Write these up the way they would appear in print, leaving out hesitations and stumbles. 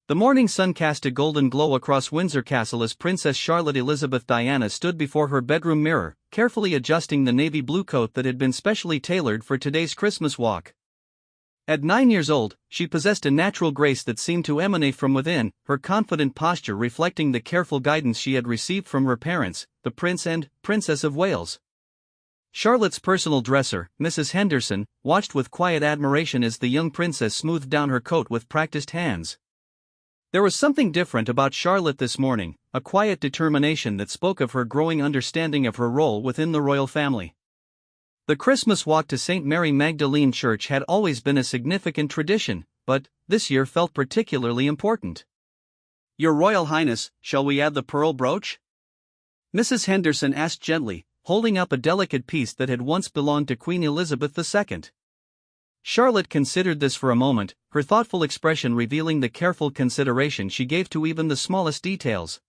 The morning sun cast a golden glow across Windsor Castle as Princess Charlotte Elizabeth Diana stood before her bedroom mirror, carefully adjusting the navy blue coat that had been specially tailored for today's Christmas walk. At 9 years old, she possessed a natural grace that seemed to emanate from within, her confident posture reflecting the careful guidance she had received from her parents, the Prince and Princess of Wales. Charlotte's personal dresser, Mrs. Henderson, watched with quiet admiration as the young princess smoothed down her coat with practiced hands. There was something different about Charlotte this morning, a quiet determination that spoke of her growing understanding of her role within the royal family. The Christmas walk to St. Mary Magdalene Church had always been a significant tradition, but this year felt particularly important. "Your Royal Highness, shall we add the pearl brooch?" Mrs. Henderson asked gently, holding up a delicate piece that had once belonged to Queen Elizabeth II. Charlotte considered this for a moment, her thoughtful expression revealing the careful consideration she gave to even the smallest details.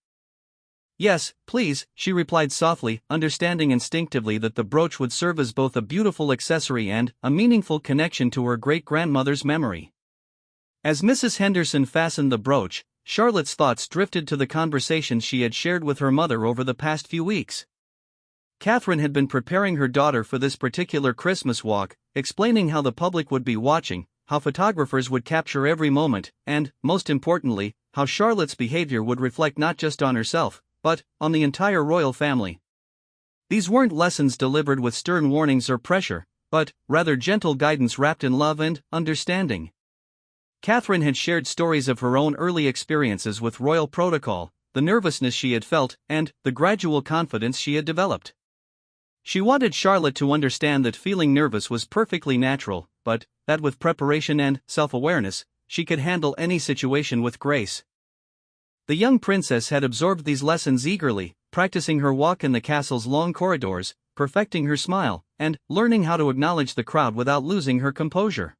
"Yes, please," she replied softly, understanding instinctively that the brooch would serve as both a beautiful accessory and a meaningful connection to her great-grandmother's memory. As Mrs. Henderson fastened the brooch, Charlotte's thoughts drifted to the conversations she had shared with her mother over the past few weeks. Catherine had been preparing her daughter for this particular Christmas walk, explaining how the public would be watching, how photographers would capture every moment, and, most importantly, how Charlotte's behavior would reflect not just on herself, but on the entire royal family. These weren't lessons delivered with stern warnings or pressure, but rather gentle guidance wrapped in love and understanding. Catherine had shared stories of her own early experiences with royal protocol, the nervousness she had felt, and the gradual confidence she had developed. She wanted Charlotte to understand that feeling nervous was perfectly natural, but that with preparation and self-awareness, she could handle any situation with grace. The young princess had absorbed these lessons eagerly, practicing her walk in the castle's long corridors, perfecting her smile, and learning how to acknowledge the crowd without losing her composure.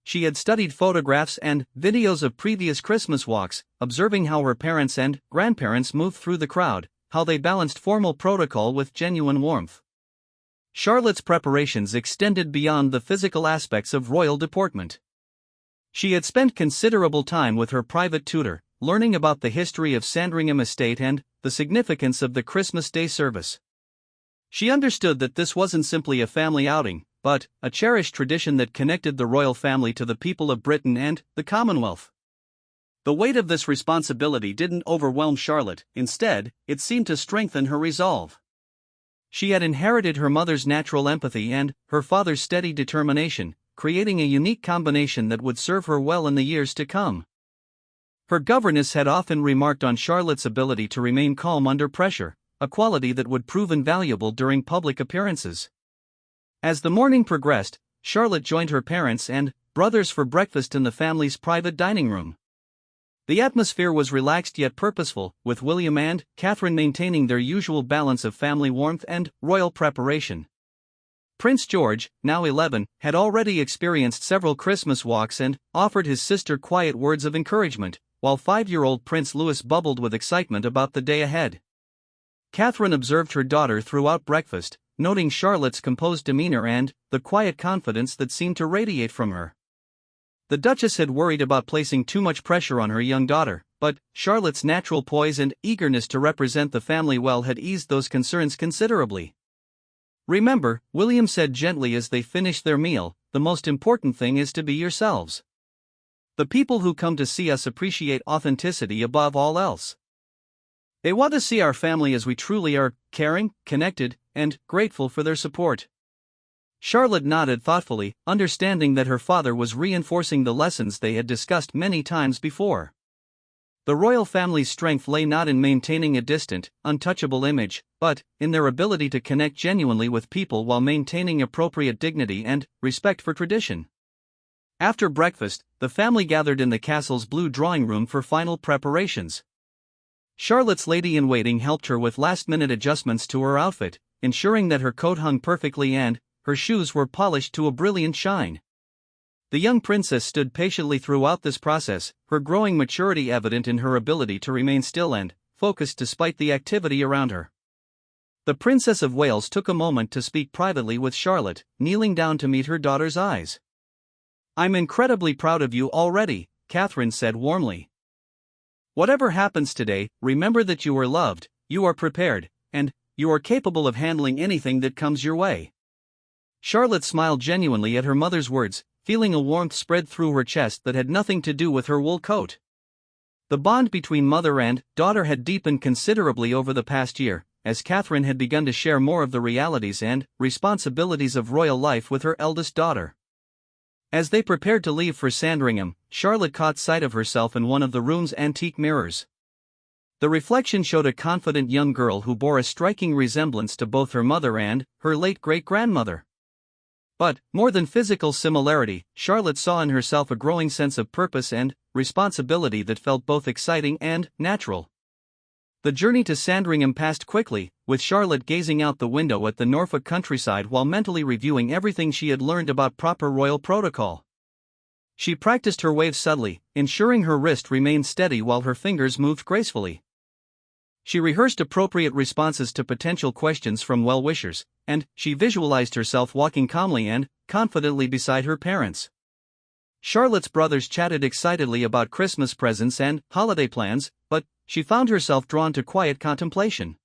She had studied photographs and videos of previous Christmas walks, observing how her parents and grandparents moved through the crowd, how they balanced formal protocol with genuine warmth. Charlotte's preparations extended beyond the physical aspects of royal deportment. She had spent considerable time with her private tutor, learning about the history of Sandringham Estate and the significance of the Christmas Day service. She understood that this wasn't simply a family outing, but a cherished tradition that connected the royal family to the people of Britain and the Commonwealth. The weight of this responsibility didn't overwhelm Charlotte, instead, it seemed to strengthen her resolve. She had inherited her mother's natural empathy and her father's steady determination, creating a unique combination that would serve her well in the years to come. Her governess had often remarked on Charlotte's ability to remain calm under pressure, a quality that would prove invaluable during public appearances. As the morning progressed, Charlotte joined her parents and brothers for breakfast in the family's private dining room. The atmosphere was relaxed yet purposeful, with William and Catherine maintaining their usual balance of family warmth and royal preparation. Prince George, now 11, had already experienced several Christmas walks and offered his sister quiet words of encouragement, while 5-year-old Prince Louis bubbled with excitement about the day ahead. Catherine observed her daughter throughout breakfast, noting Charlotte's composed demeanor and the quiet confidence that seemed to radiate from her. The Duchess had worried about placing too much pressure on her young daughter, but Charlotte's natural poise and eagerness to represent the family well had eased those concerns considerably. "Remember," William said gently as they finished their meal, "the most important thing is to be yourselves. The people who come to see us appreciate authenticity above all else. They want to see our family as we truly are, caring, connected, and grateful for their support." Charlotte nodded thoughtfully, understanding that her father was reinforcing the lessons they had discussed many times before. The royal family's strength lay not in maintaining a distant, untouchable image, but in their ability to connect genuinely with people while maintaining appropriate dignity and respect for tradition. After breakfast, the family gathered in the castle's blue drawing room for final preparations. Charlotte's lady-in-waiting helped her with last-minute adjustments to her outfit, ensuring that her coat hung perfectly and her shoes were polished to a brilliant shine. The young princess stood patiently throughout this process, her growing maturity evident in her ability to remain still and focused despite the activity around her. The Princess of Wales took a moment to speak privately with Charlotte, kneeling down to meet her daughter's eyes. "I'm incredibly proud of you already," Catherine said warmly. Whatever happens today, remember that you are loved, you are prepared, and you are capable of handling anything that comes your way. Charlotte smiled genuinely at her mother's words, feeling a warmth spread through her chest that had nothing to do with her wool coat. The bond between mother and daughter had deepened considerably over the past year, as Catherine had begun to share more of the realities and responsibilities of royal life with her eldest daughter. As they prepared to leave for Sandringham, Charlotte caught sight of herself in one of the room's antique mirrors. The reflection showed a confident young girl who bore a striking resemblance to both her mother and her late great-grandmother. But, more than physical similarity, Charlotte saw in herself a growing sense of purpose and responsibility that felt both exciting and natural. The journey to Sandringham passed quickly, with Charlotte gazing out the window at the Norfolk countryside while mentally reviewing everything she had learned about proper royal protocol. She practiced her waves subtly, ensuring her wrist remained steady while her fingers moved gracefully. She rehearsed appropriate responses to potential questions from well-wishers, and she visualized herself walking calmly and confidently beside her parents. Charlotte's brothers chatted excitedly about Christmas presents and holiday plans, but she found herself drawn to quiet contemplation.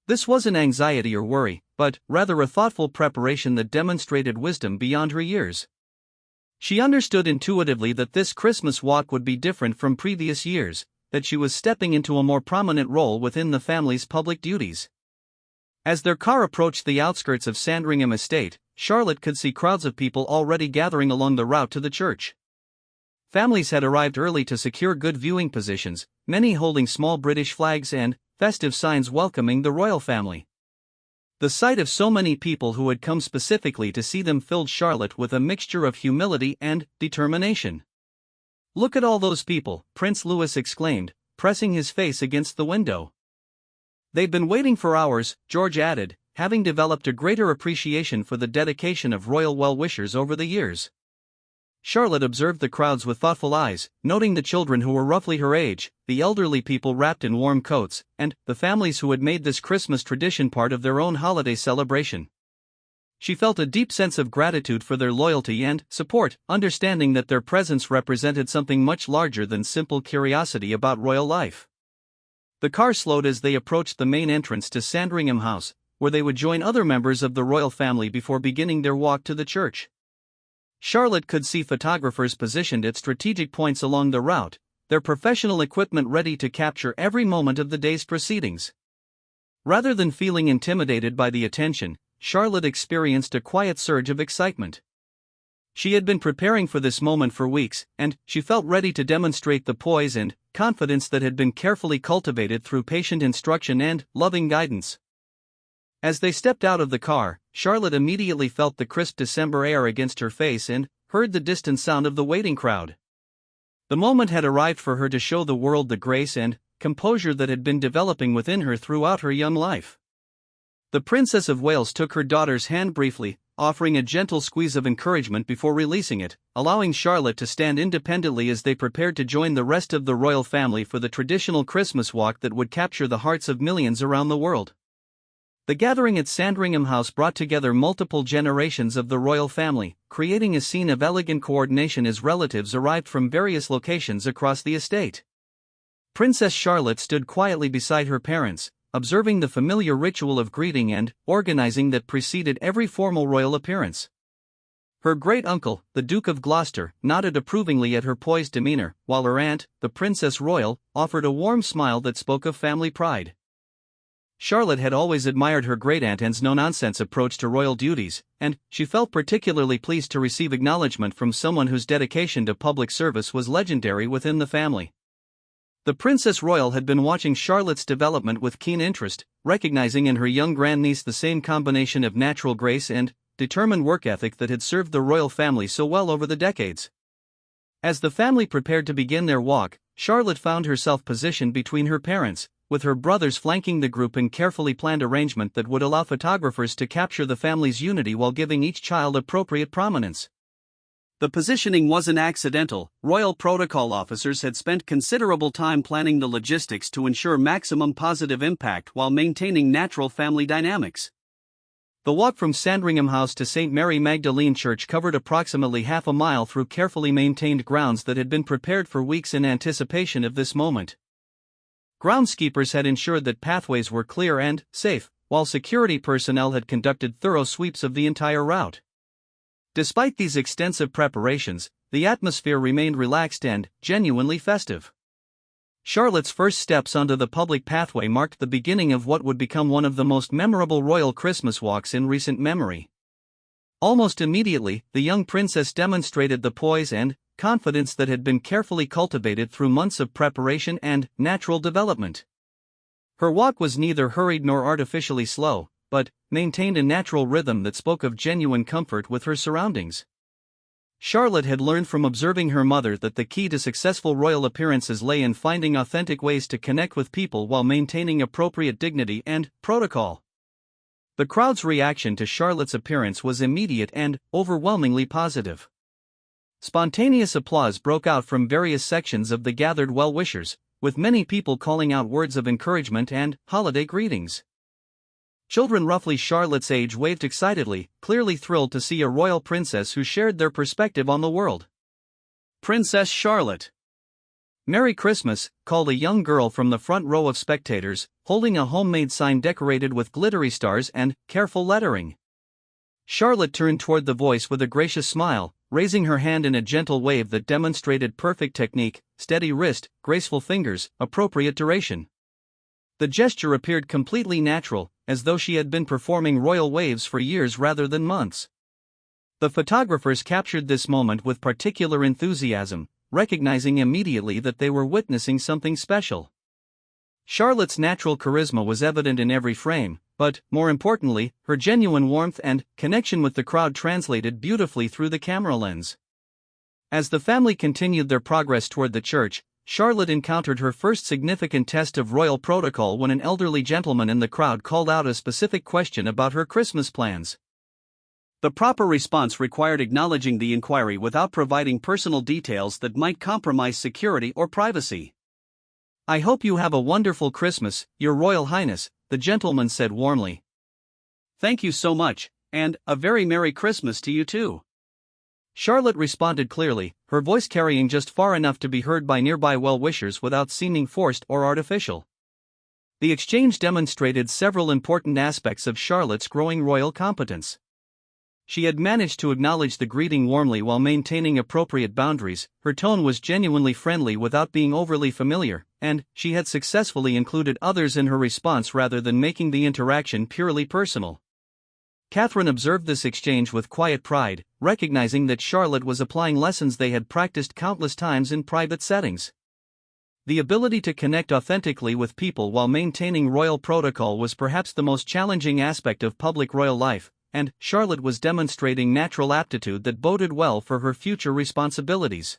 This wasn't anxiety or worry, but rather a thoughtful preparation that demonstrated wisdom beyond her years. She understood intuitively that this Christmas walk would be different from previous years, that she was stepping into a more prominent role within the family's public duties. As their car approached the outskirts of Sandringham Estate, Charlotte could see crowds of people already gathering along the route to the church. Families had arrived early to secure good viewing positions, many holding small British flags and festive signs welcoming the royal family. The sight of so many people who had come specifically to see them filled Charlotte with a mixture of humility and determination. "Look at all those people," Prince Louis exclaimed, pressing his face against the window. "They've been waiting for hours," George added, having developed a greater appreciation for the dedication of royal well-wishers over the years. Charlotte observed the crowds with thoughtful eyes, noting the children who were roughly her age, the elderly people wrapped in warm coats, and the families who had made this Christmas tradition part of their own holiday celebration. She felt a deep sense of gratitude for their loyalty and support, understanding that their presence represented something much larger than simple curiosity about royal life. The car slowed as they approached the main entrance to Sandringham House, where they would join other members of the royal family before beginning their walk to the church. Charlotte could see photographers positioned at strategic points along the route, their professional equipment ready to capture every moment of the day's proceedings. Rather than feeling intimidated by the attention, Charlotte experienced a quiet surge of excitement. She had been preparing for this moment for weeks, and she felt ready to demonstrate the poise and confidence that had been carefully cultivated through patient instruction and loving guidance. As they stepped out of the car, Charlotte immediately felt the crisp December air against her face and heard the distant sound of the waiting crowd. The moment had arrived for her to show the world the grace and composure that had been developing within her throughout her young life. The Princess of Wales took her daughter's hand briefly, offering a gentle squeeze of encouragement before releasing it, allowing Charlotte to stand independently as they prepared to join the rest of the royal family for the traditional Christmas walk that would capture the hearts of millions around the world. The gathering at Sandringham House brought together multiple generations of the royal family, creating a scene of elegant coordination as relatives arrived from various locations across the estate. Princess Charlotte stood quietly beside her parents, observing the familiar ritual of greeting and organizing that preceded every formal royal appearance. Her great-uncle, the Duke of Gloucester, nodded approvingly at her poised demeanor, while her aunt, the Princess Royal, offered a warm smile that spoke of family pride. Charlotte had always admired her great-aunt's no-nonsense approach to royal duties, and she felt particularly pleased to receive acknowledgement from someone whose dedication to public service was legendary within the family. The Princess Royal had been watching Charlotte's development with keen interest, recognizing in her young grandniece the same combination of natural grace and determined work ethic that had served the royal family so well over the decades. As the family prepared to begin their walk, Charlotte found herself positioned between her parents, with her brothers flanking the group in carefully planned arrangement that would allow photographers to capture the family's unity while giving each child appropriate prominence. The positioning wasn't accidental. Royal protocol officers had spent considerable time planning the logistics to ensure maximum positive impact while maintaining natural family dynamics. The walk from Sandringham House to St. Mary Magdalene Church covered approximately half a mile through carefully maintained grounds that had been prepared for weeks in anticipation of this moment. Groundskeepers had ensured that pathways were clear and safe, while security personnel had conducted thorough sweeps of the entire route. Despite these extensive preparations, the atmosphere remained relaxed and genuinely festive. Charlotte's first steps onto the public pathway marked the beginning of what would become one of the most memorable royal Christmas walks in recent memory. Almost immediately, the young princess demonstrated the poise and confidence that had been carefully cultivated through months of preparation and natural development. Her walk was neither hurried nor artificially slow, but maintained a natural rhythm that spoke of genuine comfort with her surroundings. Charlotte had learned from observing her mother that the key to successful royal appearances lay in finding authentic ways to connect with people while maintaining appropriate dignity and protocol. The crowd's reaction to Charlotte's appearance was immediate and overwhelmingly positive. Spontaneous applause broke out from various sections of the gathered well-wishers, with many people calling out words of encouragement and holiday greetings. Children roughly Charlotte's age waved excitedly, clearly thrilled to see a royal princess who shared their perspective on the world. Princess Charlotte. Merry Christmas, called a young girl from the front row of spectators, holding a homemade sign decorated with glittery stars and careful lettering. Charlotte turned toward the voice with a gracious smile, raising her hand in a gentle wave that demonstrated perfect technique, steady wrist, graceful fingers, appropriate duration. The gesture appeared completely natural, as though she had been performing royal waves for years rather than months. The photographers captured this moment with particular enthusiasm, recognizing immediately that they were witnessing something special. Charlotte's natural charisma was evident in every frame, but, more importantly, her genuine warmth and connection with the crowd translated beautifully through the camera lens. As the family continued their progress toward the church, Charlotte encountered her first significant test of royal protocol when an elderly gentleman in the crowd called out a specific question about her Christmas plans. The proper response required acknowledging the inquiry without providing personal details that might compromise security or privacy. "I hope you have a wonderful Christmas, Your Royal Highness," the gentleman said warmly. "Thank you so much, and a very Merry Christmas to you too." Charlotte responded clearly, her voice carrying just far enough to be heard by nearby well-wishers without seeming forced or artificial. The exchange demonstrated several important aspects of Charlotte's growing royal competence. She had managed to acknowledge the greeting warmly while maintaining appropriate boundaries, her tone was genuinely friendly without being overly familiar, and she had successfully included others in her response rather than making the interaction purely personal. Catherine observed this exchange with quiet pride, recognizing that Charlotte was applying lessons they had practiced countless times in private settings. The ability to connect authentically with people while maintaining royal protocol was perhaps the most challenging aspect of public royal life, and Charlotte was demonstrating natural aptitude that boded well for her future responsibilities.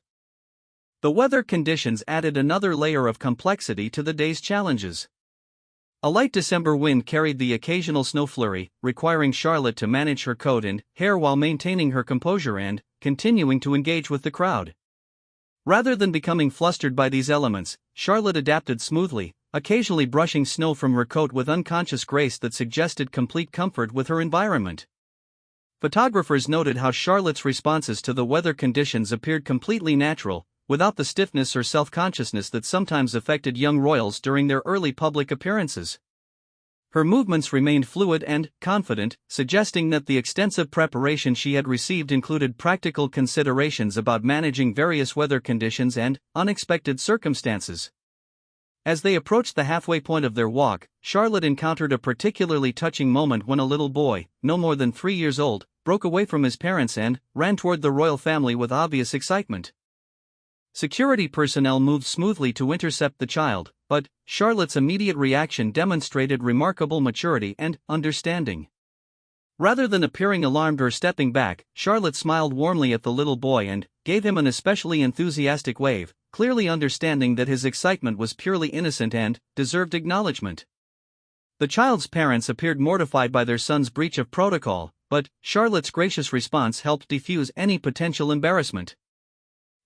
The weather conditions added another layer of complexity to the day's challenges. A light December wind carried the occasional snow flurry, requiring Charlotte to manage her coat and hair while maintaining her composure and continuing to engage with the crowd. Rather than becoming flustered by these elements, Charlotte adapted smoothly, occasionally brushing snow from her coat with unconscious grace that suggested complete comfort with her environment. Photographers noted how Charlotte's responses to the weather conditions appeared completely natural, without the stiffness or self-consciousness that sometimes affected young royals during their early public appearances. Her movements remained fluid and confident, suggesting that the extensive preparation she had received included practical considerations about managing various weather conditions and unexpected circumstances. As they approached the halfway point of their walk, Charlotte encountered a particularly touching moment when a little boy, no more than 3 years old, broke away from his parents and ran toward the royal family with obvious excitement. Security personnel moved smoothly to intercept the child, but Charlotte's immediate reaction demonstrated remarkable maturity and understanding. Rather than appearing alarmed or stepping back, Charlotte smiled warmly at the little boy and gave him an especially enthusiastic wave, clearly understanding that his excitement was purely innocent and deserved acknowledgement. The child's parents appeared mortified by their son's breach of protocol, but Charlotte's gracious response helped defuse any potential embarrassment.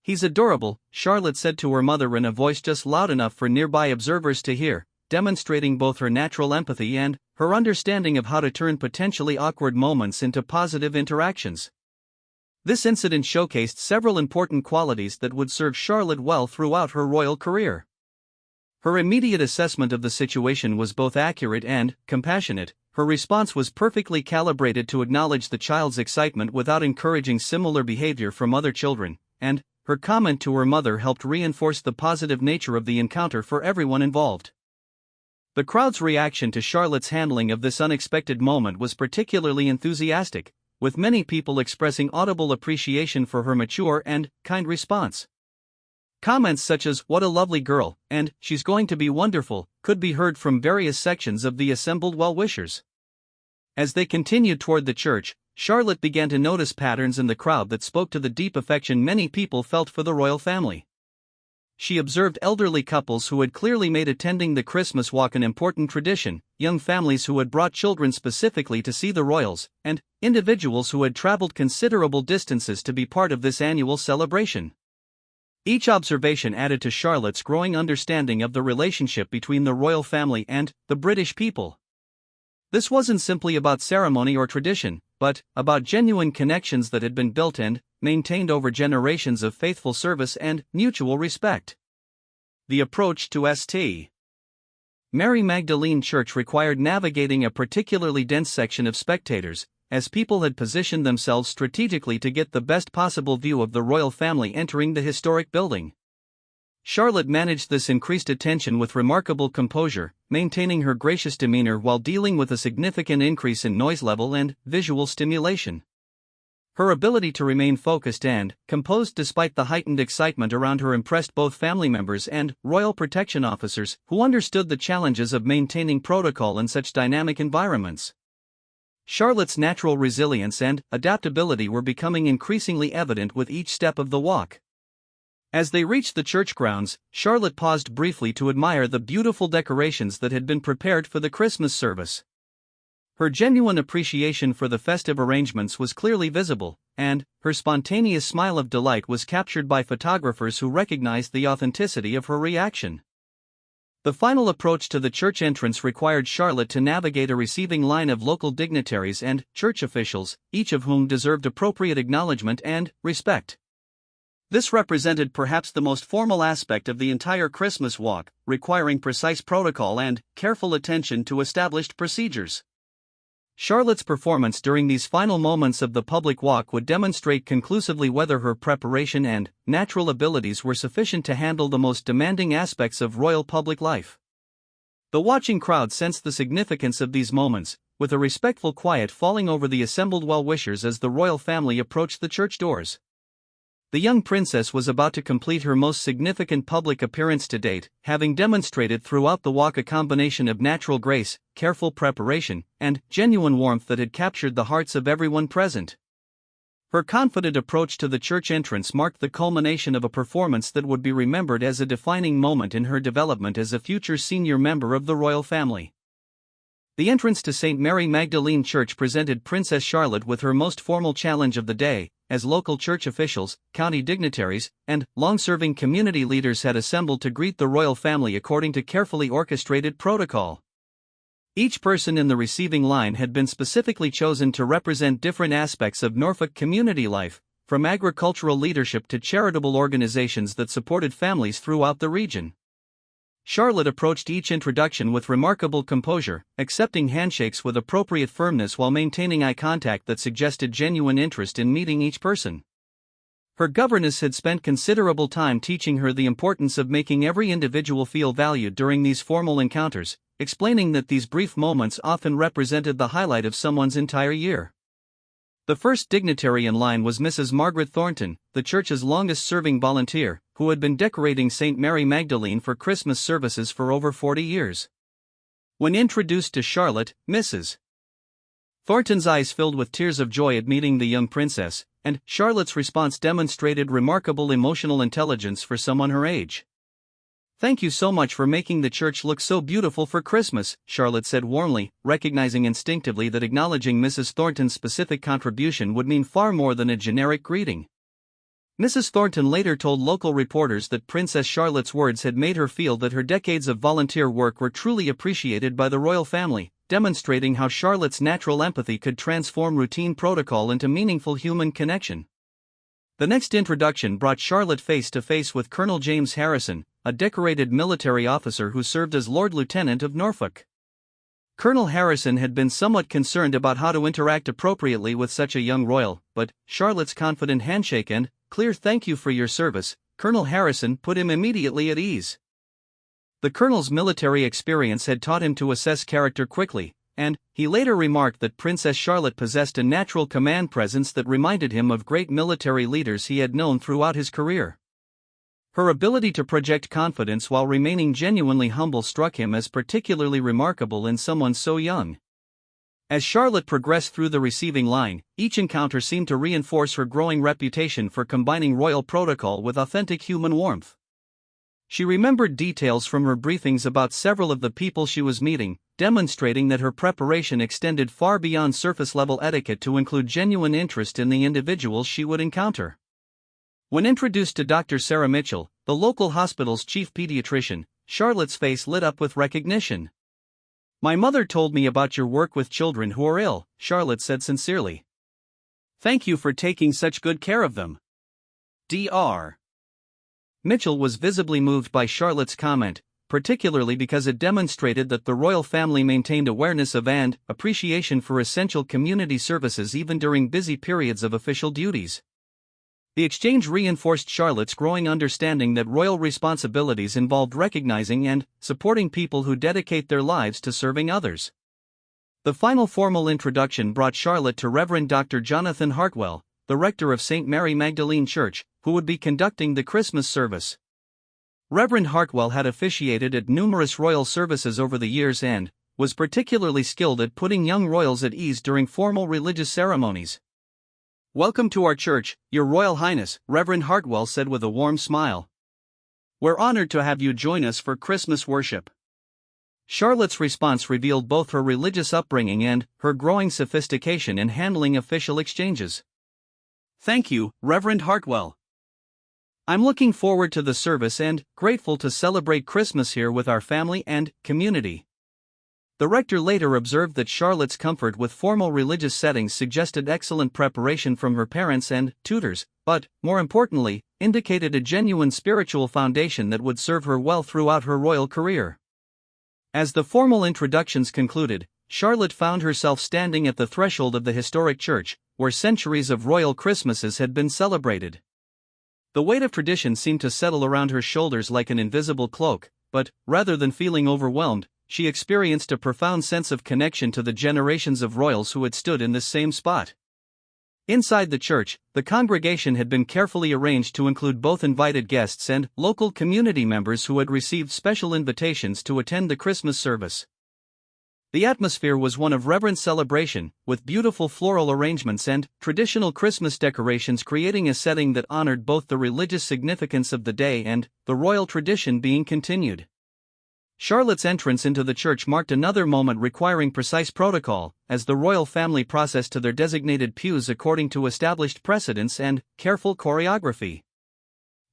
"He's adorable," Charlotte said to her mother in a voice just loud enough for nearby observers to hear, demonstrating both her natural empathy and her understanding of how to turn potentially awkward moments into positive interactions. This incident showcased several important qualities that would serve Charlotte well throughout her royal career. Her immediate assessment of the situation was both accurate and compassionate. Her response was perfectly calibrated to acknowledge the child's excitement without encouraging similar behavior from other children, and her comment to her mother helped reinforce the positive nature of the encounter for everyone involved. The crowd's reaction to Charlotte's handling of this unexpected moment was particularly enthusiastic, with many people expressing audible appreciation for her mature and kind response. Comments such as, "What a lovely girl," and "She's going to be wonderful," could be heard from various sections of the assembled well-wishers. As they continued toward the church, Charlotte began to notice patterns in the crowd that spoke to the deep affection many people felt for the royal family. She observed elderly couples who had clearly made attending the Christmas walk an important tradition, young families who had brought children specifically to see the royals, and individuals who had traveled considerable distances to be part of this annual celebration. Each observation added to Charlotte's growing understanding of the relationship between the royal family and the British people. This wasn't simply about ceremony or tradition, but about genuine connections that had been built and maintained over generations of faithful service and mutual respect. The approach to St. Mary Magdalene Church required navigating a particularly dense section of spectators, as people had positioned themselves strategically to get the best possible view of the royal family entering the historic building. Charlotte managed this increased attention with remarkable composure, maintaining her gracious demeanor while dealing with a significant increase in noise level and visual stimulation. Her ability to remain focused and composed despite the heightened excitement around her impressed both family members and royal protection officers, who understood the challenges of maintaining protocol in such dynamic environments. Charlotte's natural resilience and adaptability were becoming increasingly evident with each step of the walk. As they reached the church grounds, Charlotte paused briefly to admire the beautiful decorations that had been prepared for the Christmas service. Her genuine appreciation for the festive arrangements was clearly visible, and her spontaneous smile of delight was captured by photographers who recognized the authenticity of her reaction. The final approach to the church entrance required Charlotte to navigate a receiving line of local dignitaries and church officials, each of whom deserved appropriate acknowledgement and respect. This represented perhaps the most formal aspect of the entire Christmas walk, requiring precise protocol and careful attention to established procedures. Charlotte's performance during these final moments of the public walk would demonstrate conclusively whether her preparation and natural abilities were sufficient to handle the most demanding aspects of royal public life. The watching crowd sensed the significance of these moments, with a respectful quiet falling over the assembled well-wishers as the royal family approached the church doors. The young princess was about to complete her most significant public appearance to date, having demonstrated throughout the walk a combination of natural grace, careful preparation, and genuine warmth that had captured the hearts of everyone present. Her confident approach to the church entrance marked the culmination of a performance that would be remembered as a defining moment in her development as a future senior member of the royal family. The entrance to St. Mary Magdalene Church presented Princess Charlotte with her most formal challenge of the day, as local church officials, county dignitaries, and long-serving community leaders had assembled to greet the royal family according to carefully orchestrated protocol. Each person in the receiving line had been specifically chosen to represent different aspects of Norfolk community life, from agricultural leadership to charitable organizations that supported families throughout the region. Charlotte approached each introduction with remarkable composure, accepting handshakes with appropriate firmness while maintaining eye contact that suggested genuine interest in meeting each person. Her governess had spent considerable time teaching her the importance of making every individual feel valued during these formal encounters, explaining that these brief moments often represented the highlight of someone's entire year. The first dignitary in line was Mrs. Margaret Thornton, the church's longest-serving volunteer, who had been decorating St. Mary Magdalene for Christmas services for over 40 years. When introduced to Charlotte, Mrs. Thornton's eyes filled with tears of joy at meeting the young princess, and Charlotte's response demonstrated remarkable emotional intelligence for someone her age. "Thank you so much for making the church look so beautiful for Christmas," Charlotte said warmly, recognizing instinctively that acknowledging Mrs. Thornton's specific contribution would mean far more than a generic greeting. Mrs. Thornton later told local reporters that Princess Charlotte's words had made her feel that her decades of volunteer work were truly appreciated by the royal family, demonstrating how Charlotte's natural empathy could transform routine protocol into meaningful human connection. The next introduction brought Charlotte face to face with Colonel James Harrison, a decorated military officer who served as Lord Lieutenant of Norfolk. Colonel Harrison had been somewhat concerned about how to interact appropriately with such a young royal, but Charlotte's confident handshake and clear "thank you for your service, Colonel Harrison" put him immediately at ease. The colonel's military experience had taught him to assess character quickly, and he later remarked that Princess Charlotte possessed a natural command presence that reminded him of great military leaders he had known throughout his career. Her ability to project confidence while remaining genuinely humble struck him as particularly remarkable in someone so young. As Charlotte progressed through the receiving line, each encounter seemed to reinforce her growing reputation for combining royal protocol with authentic human warmth. She remembered details from her briefings about several of the people she was meeting, demonstrating that her preparation extended far beyond surface-level etiquette to include genuine interest in the individuals she would encounter. When introduced to Dr. Sarah Mitchell, the local hospital's chief pediatrician, Charlotte's face lit up with recognition. "My mother told me about your work with children who are ill," Charlotte said sincerely. "Thank you for taking such good care of them." Dr. Mitchell was visibly moved by Charlotte's comment, particularly because it demonstrated that the royal family maintained awareness of and appreciation for essential community services even during busy periods of official duties. The exchange reinforced Charlotte's growing understanding that royal responsibilities involved recognizing and supporting people who dedicate their lives to serving others. The final formal introduction brought Charlotte to Reverend Dr. Jonathan Hartwell, the rector of St. Mary Magdalene Church, who would be conducting the Christmas service. Reverend Hartwell had officiated at numerous royal services over the years and was particularly skilled at putting young royals at ease during formal religious ceremonies. "Welcome to our church, Your Royal Highness," Reverend Hartwell said with a warm smile. "We're honored to have you join us for Christmas worship." Charlotte's response revealed both her religious upbringing and her growing sophistication in handling official exchanges. "Thank you, Reverend Hartwell. I'm looking forward to the service and grateful to celebrate Christmas here with our family and community." The rector later observed that Charlotte's comfort with formal religious settings suggested excellent preparation from her parents and tutors, but, more importantly, indicated a genuine spiritual foundation that would serve her well throughout her royal career. As the formal introductions concluded, Charlotte found herself standing at the threshold of the historic church, where centuries of royal Christmases had been celebrated. The weight of tradition seemed to settle around her shoulders like an invisible cloak, but, rather than feeling overwhelmed, she experienced a profound sense of connection to the generations of royals who had stood in this same spot. Inside the church, the congregation had been carefully arranged to include both invited guests and local community members who had received special invitations to attend the Christmas service. The atmosphere was one of reverent celebration, with beautiful floral arrangements and traditional Christmas decorations creating a setting that honored both the religious significance of the day and the royal tradition being continued. Charlotte's entrance into the church marked another moment requiring precise protocol, as the royal family processed to their designated pews according to established precedents and careful choreography.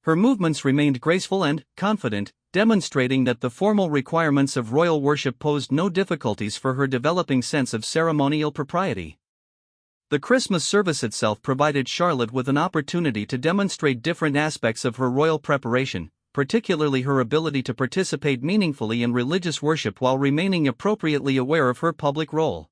Her movements remained graceful and confident, demonstrating that the formal requirements of royal worship posed no difficulties for her developing sense of ceremonial propriety. The Christmas service itself provided Charlotte with an opportunity to demonstrate different aspects of her royal preparation, particularly her ability to participate meaningfully in religious worship while remaining appropriately aware of her public role.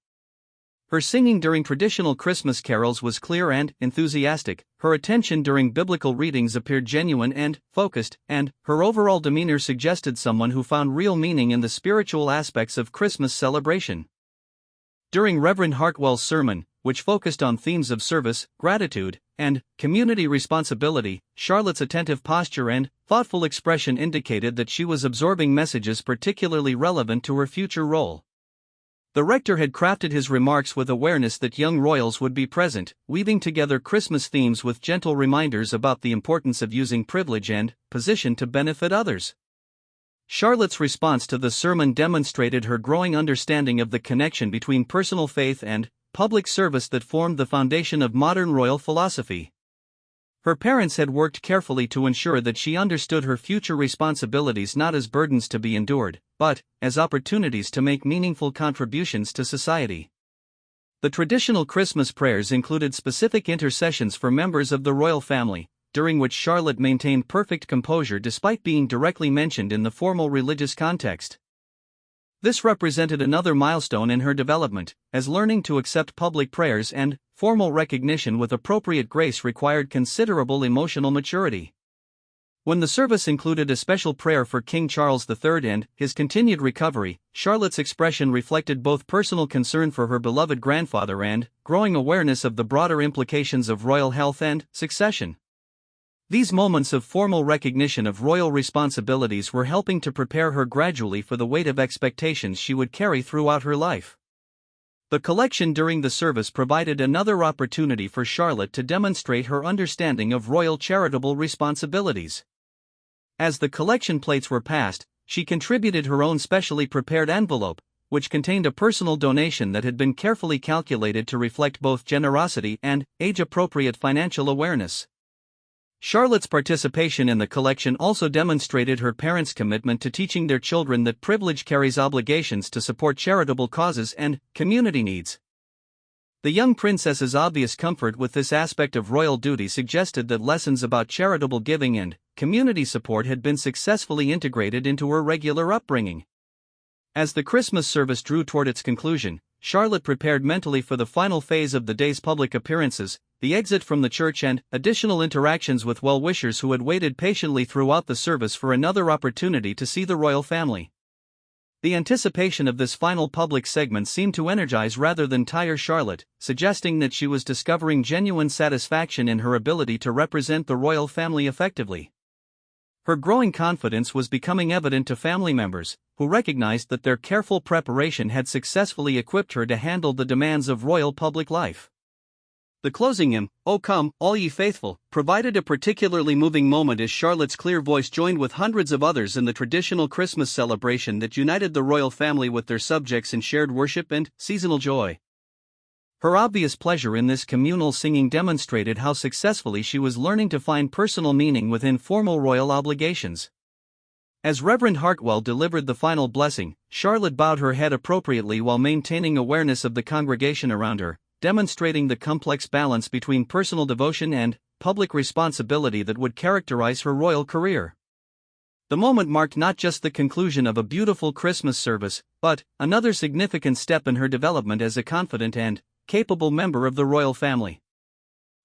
Her singing during traditional Christmas carols was clear and enthusiastic, her attention during biblical readings appeared genuine and focused, and her overall demeanor suggested someone who found real meaning in the spiritual aspects of Christmas celebration. During Reverend Hartwell's sermon, which focused on themes of service, gratitude, and community responsibility, Charlotte's attentive posture and thoughtful expression indicated that she was absorbing messages particularly relevant to her future role. The rector had crafted his remarks with awareness that young royals would be present, weaving together Christmas themes with gentle reminders about the importance of using privilege and position to benefit others. Charlotte's response to the sermon demonstrated her growing understanding of the connection between personal faith and public service that formed the foundation of modern royal philosophy. Her parents had worked carefully to ensure that she understood her future responsibilities not as burdens to be endured, but as opportunities to make meaningful contributions to society. The traditional Christmas prayers included specific intercessions for members of the royal family, during which Charlotte maintained perfect composure despite being directly mentioned in the formal religious context. This represented another milestone in her development, as learning to accept public prayers and formal recognition with appropriate grace required considerable emotional maturity. When the service included a special prayer for King Charles III and his continued recovery, Charlotte's expression reflected both personal concern for her beloved grandfather and growing awareness of the broader implications of royal health and succession. These moments of formal recognition of royal responsibilities were helping to prepare her gradually for the weight of expectations she would carry throughout her life. The collection during the service provided another opportunity for Charlotte to demonstrate her understanding of royal charitable responsibilities. As the collection plates were passed, she contributed her own specially prepared envelope, which contained a personal donation that had been carefully calculated to reflect both generosity and age-appropriate financial awareness. Charlotte's participation in the collection also demonstrated her parents' commitment to teaching their children that privilege carries obligations to support charitable causes and community needs. The young princess's obvious comfort with this aspect of royal duty suggested that lessons about charitable giving and community support had been successfully integrated into her regular upbringing. As the Christmas service drew toward its conclusion, Charlotte prepared mentally for the final phase of the day's public appearances, the exit from the church and additional interactions with well-wishers who had waited patiently throughout the service for another opportunity to see the royal family. The anticipation of this final public segment seemed to energize rather than tire Charlotte, suggesting that she was discovering genuine satisfaction in her ability to represent the royal family effectively. Her growing confidence was becoming evident to family members, who recognized that their careful preparation had successfully equipped her to handle the demands of royal public life. The closing hymn, "O Come, All Ye Faithful," provided a particularly moving moment as Charlotte's clear voice joined with hundreds of others in the traditional Christmas celebration that united the royal family with their subjects in shared worship and seasonal joy. Her obvious pleasure in this communal singing demonstrated how successfully she was learning to find personal meaning within formal royal obligations. As Reverend Hartwell delivered the final blessing, Charlotte bowed her head appropriately while maintaining awareness of the congregation around her, demonstrating the complex balance between personal devotion and public responsibility that would characterize her royal career. The moment marked not just the conclusion of a beautiful Christmas service, but another significant step in her development as a confident and capable member of the royal family.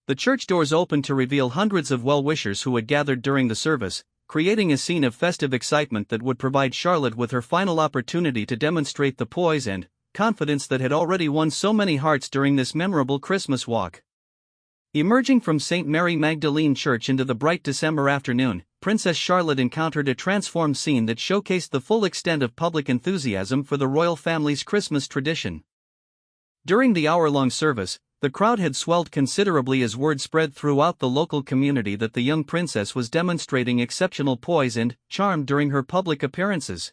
The church doors opened to reveal hundreds of well-wishers who had gathered during the service, creating a scene of festive excitement that would provide Charlotte with her final opportunity to demonstrate the poise and confidence that had already won so many hearts during this memorable Christmas walk. Emerging from St. Mary Magdalene Church into the bright December afternoon, Princess Charlotte encountered a transformed scene that showcased the full extent of public enthusiasm for the royal family's Christmas tradition. During the hour-long service, the crowd had swelled considerably as word spread throughout the local community that the young princess was demonstrating exceptional poise and charm during her public appearances.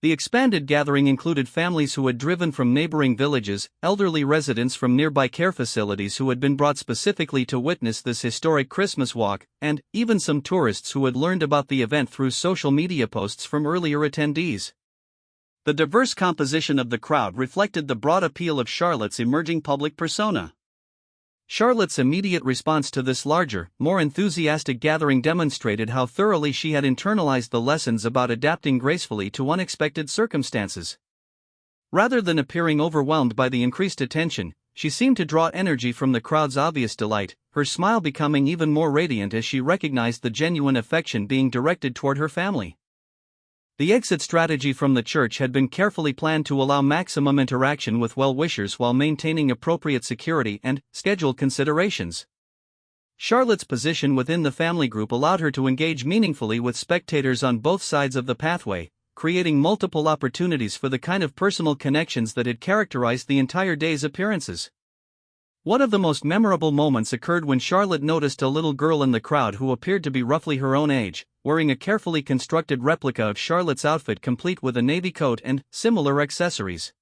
The expanded gathering included families who had driven from neighboring villages, elderly residents from nearby care facilities who had been brought specifically to witness this historic Christmas walk, and even some tourists who had learned about the event through social media posts from earlier attendees. The diverse composition of the crowd reflected the broad appeal of Charlotte's emerging public persona. Charlotte's immediate response to this larger, more enthusiastic gathering demonstrated how thoroughly she had internalized the lessons about adapting gracefully to unexpected circumstances. Rather than appearing overwhelmed by the increased attention, she seemed to draw energy from the crowd's obvious delight, her smile becoming even more radiant as she recognized the genuine affection being directed toward her family. The exit strategy from the church had been carefully planned to allow maximum interaction with well-wishers while maintaining appropriate security and schedule considerations. Charlotte's position within the family group allowed her to engage meaningfully with spectators on both sides of the pathway, creating multiple opportunities for the kind of personal connections that had characterized the entire day's appearances. One of the most memorable moments occurred when Charlotte noticed a little girl in the crowd who appeared to be roughly her own age, wearing a carefully constructed replica of Charlotte's outfit complete with a navy coat and similar accessories.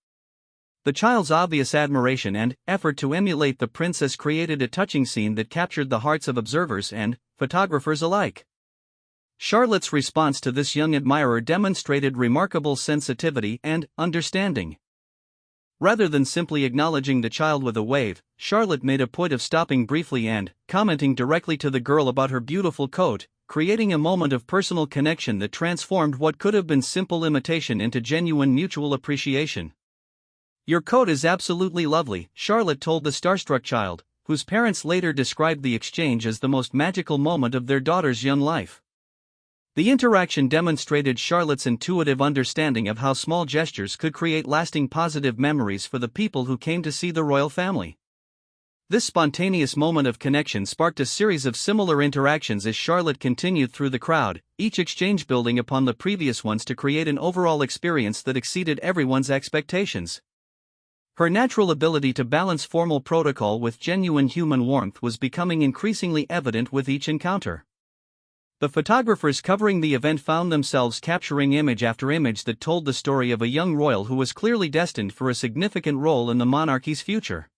The child's obvious admiration and effort to emulate the princess created a touching scene that captured the hearts of observers and photographers alike. Charlotte's response to this young admirer demonstrated remarkable sensitivity and understanding. Rather than simply acknowledging the child with a wave, Charlotte made a point of stopping briefly and commenting directly to the girl about her beautiful coat, creating a moment of personal connection that transformed what could have been simple imitation into genuine mutual appreciation. "Your coat is absolutely lovely," Charlotte told the starstruck child, whose parents later described the exchange as the most magical moment of their daughter's young life. The interaction demonstrated Charlotte's intuitive understanding of how small gestures could create lasting positive memories for the people who came to see the royal family. This spontaneous moment of connection sparked a series of similar interactions as Charlotte continued through the crowd, each exchange building upon the previous ones to create an overall experience that exceeded everyone's expectations. Her natural ability to balance formal protocol with genuine human warmth was becoming increasingly evident with each encounter. The photographers covering the event found themselves capturing image after image that told the story of a young royal who was clearly destined for a significant role in the monarchy's future.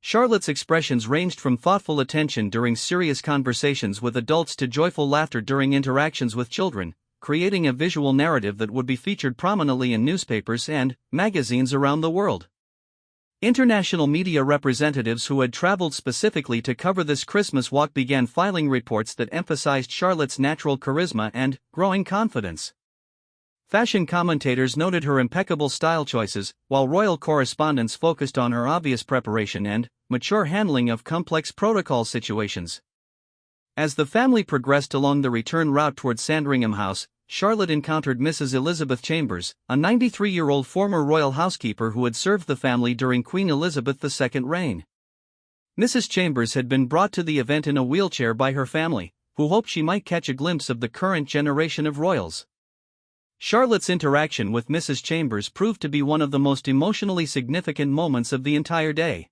Charlotte's expressions ranged from thoughtful attention during serious conversations with adults to joyful laughter during interactions with children, creating a visual narrative that would be featured prominently in newspapers and magazines around the world. International media representatives who had traveled specifically to cover this Christmas walk began filing reports that emphasized Charlotte's natural charisma and growing confidence. Fashion commentators noted her impeccable style choices, while royal correspondents focused on her obvious preparation and mature handling of complex protocol situations. As the family progressed along the return route toward Sandringham House, Charlotte encountered Mrs. Elizabeth Chambers, a 93-year-old former royal housekeeper who had served the family during Queen Elizabeth II's reign. Mrs. Chambers had been brought to the event in a wheelchair by her family, who hoped she might catch a glimpse of the current generation of royals. Charlotte's interaction with Mrs. Chambers proved to be one of the most emotionally significant moments of the entire day.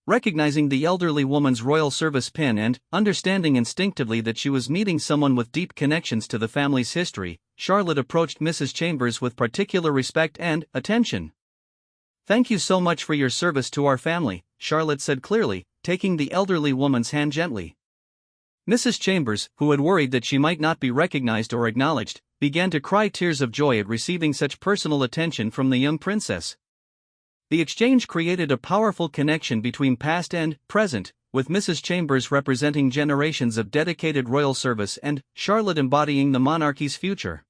Recognizing the elderly woman's royal service pin and understanding instinctively that she was meeting someone with deep connections to the family's history, Charlotte approached Mrs. Chambers with particular respect and attention. "Thank you so much for your service to our family," Charlotte said clearly, taking the elderly woman's hand gently. Mrs. Chambers, who had worried that she might not be recognized or acknowledged, began to cry tears of joy at receiving such personal attention from the young princess. The exchange created a powerful connection between past and present, with Mrs. Chambers representing generations of dedicated royal service and Charlotte embodying the monarchy's future.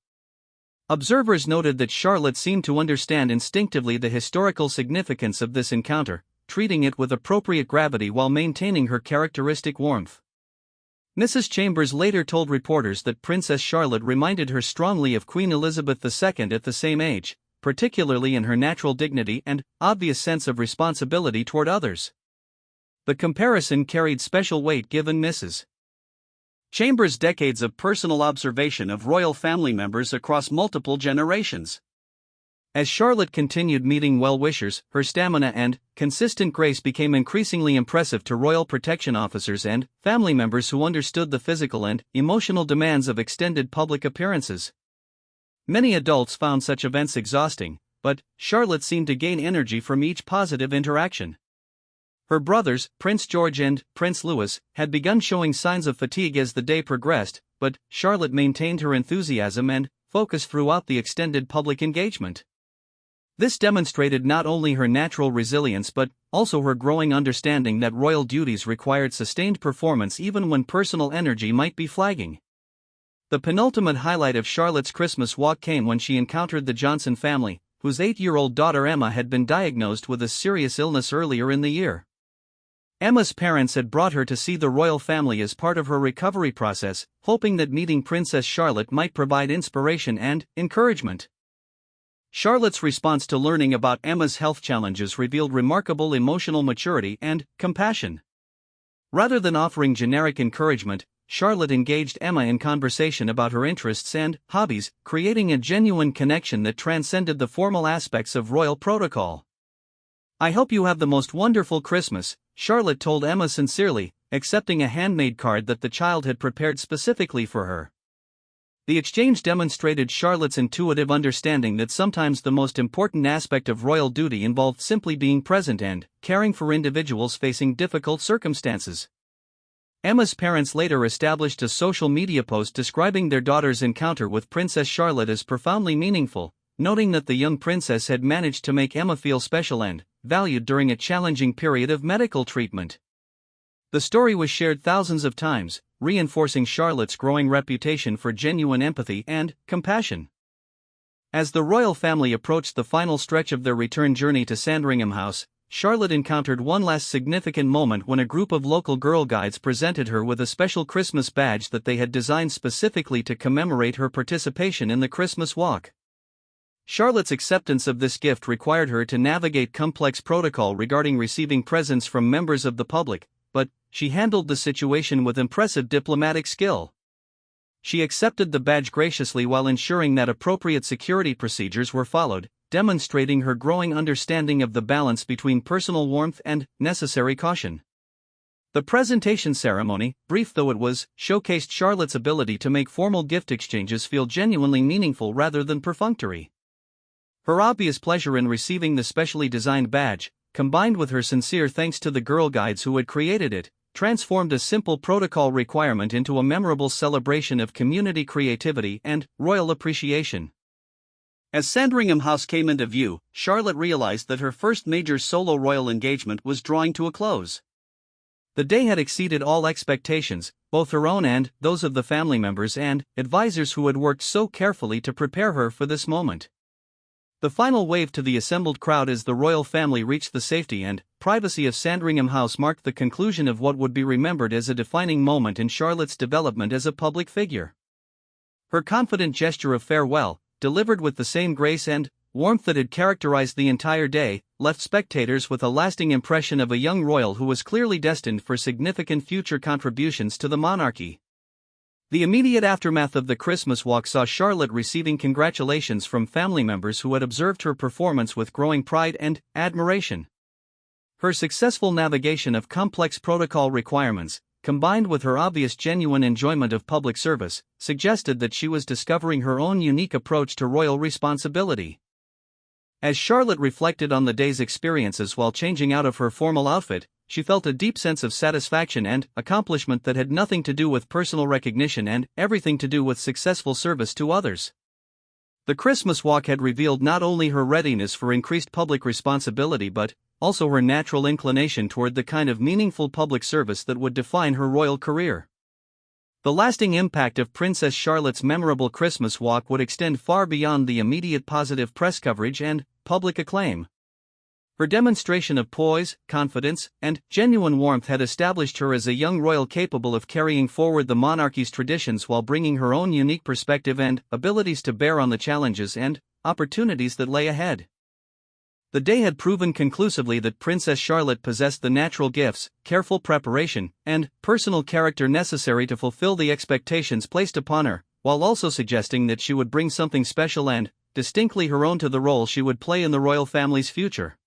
Observers noted that Charlotte seemed to understand instinctively the historical significance of this encounter, treating it with appropriate gravity while maintaining her characteristic warmth. Mrs. Chambers later told reporters that Princess Charlotte reminded her strongly of Queen Elizabeth II at the same age, particularly in her natural dignity and obvious sense of responsibility toward others. The comparison carried special weight given Mrs. Chambers' decades of personal observation of royal family members across multiple generations. As Charlotte continued meeting well-wishers, her stamina and consistent grace became increasingly impressive to royal protection officers and family members who understood the physical and emotional demands of extended public appearances. Many adults found such events exhausting, but Charlotte seemed to gain energy from each positive interaction. Her brothers, Prince George and Prince Louis, had begun showing signs of fatigue as the day progressed, but Charlotte maintained her enthusiasm and focus throughout the extended public engagement. This demonstrated not only her natural resilience but also her growing understanding that royal duties required sustained performance even when personal energy might be flagging. The penultimate highlight of Charlotte's Christmas walk came when she encountered the Johnson family, whose 8-year-old daughter Emma had been diagnosed with a serious illness earlier in the year. Emma's parents had brought her to see the royal family as part of her recovery process, hoping that meeting Princess Charlotte might provide inspiration and encouragement. Charlotte's response to learning about Emma's health challenges revealed remarkable emotional maturity and compassion. Rather than offering generic encouragement, Charlotte engaged Emma in conversation about her interests and hobbies, creating a genuine connection that transcended the formal aspects of royal protocol. "I hope you have the most wonderful Christmas," Charlotte told Emma sincerely, accepting a handmade card that the child had prepared specifically for her. The exchange demonstrated Charlotte's intuitive understanding that sometimes the most important aspect of royal duty involved simply being present and caring for individuals facing difficult circumstances. Emma's parents later established a social media post describing their daughter's encounter with Princess Charlotte as profoundly meaningful, noting that the young princess had managed to make Emma feel special and valued during a challenging period of medical treatment. The story was shared thousands of times, reinforcing Charlotte's growing reputation for genuine empathy and compassion. As the royal family approached the final stretch of their return journey to Sandringham House, Charlotte encountered one last significant moment when a group of local Girl Guides presented her with a special Christmas badge that they had designed specifically to commemorate her participation in the Christmas walk. Charlotte's acceptance of this gift required her to navigate complex protocol regarding receiving presents from members of the public, but she handled the situation with impressive diplomatic skill. She accepted the badge graciously while ensuring that appropriate security procedures were followed, demonstrating her growing understanding of the balance between personal warmth and necessary caution. The presentation ceremony, brief though it was, showcased Charlotte's ability to make formal gift exchanges feel genuinely meaningful rather than perfunctory. Her obvious pleasure in receiving the specially designed badge, combined with her sincere thanks to the Girl Guides who had created it, transformed a simple protocol requirement into a memorable celebration of community creativity and royal appreciation. As Sandringham House came into view, Charlotte realized that her first major solo royal engagement was drawing to a close. The day had exceeded all expectations, both her own and those of the family members and advisors who had worked so carefully to prepare her for this moment. The final wave to the assembled crowd as the royal family reached the safety and privacy of Sandringham House marked the conclusion of what would be remembered as a defining moment in Charlotte's development as a public figure. Her confident gesture of farewell, delivered with the same grace and warmth that had characterized the entire day, left spectators with a lasting impression of a young royal who was clearly destined for significant future contributions to the monarchy. The immediate aftermath of the Christmas walk saw Charlotte receiving congratulations from family members who had observed her performance with growing pride and admiration. Her successful navigation of complex protocol requirements, combined with her obvious genuine enjoyment of public service, suggested that she was discovering her own unique approach to royal responsibility. As Charlotte reflected on the day's experiences while changing out of her formal outfit, she felt a deep sense of satisfaction and accomplishment that had nothing to do with personal recognition and everything to do with successful service to others. The Christmas walk had revealed not only her readiness for increased public responsibility but also her natural inclination toward the kind of meaningful public service that would define her royal career. The lasting impact of Princess Charlotte's memorable Christmas walk would extend far beyond the immediate positive press coverage and public acclaim. Her demonstration of poise, confidence, and genuine warmth had established her as a young royal capable of carrying forward the monarchy's traditions while bringing her own unique perspective and abilities to bear on the challenges and opportunities that lay ahead. The day had proven conclusively that Princess Charlotte possessed the natural gifts, careful preparation, and personal character necessary to fulfill the expectations placed upon her, while also suggesting that she would bring something special and distinctly her own to the role she would play in the royal family's future.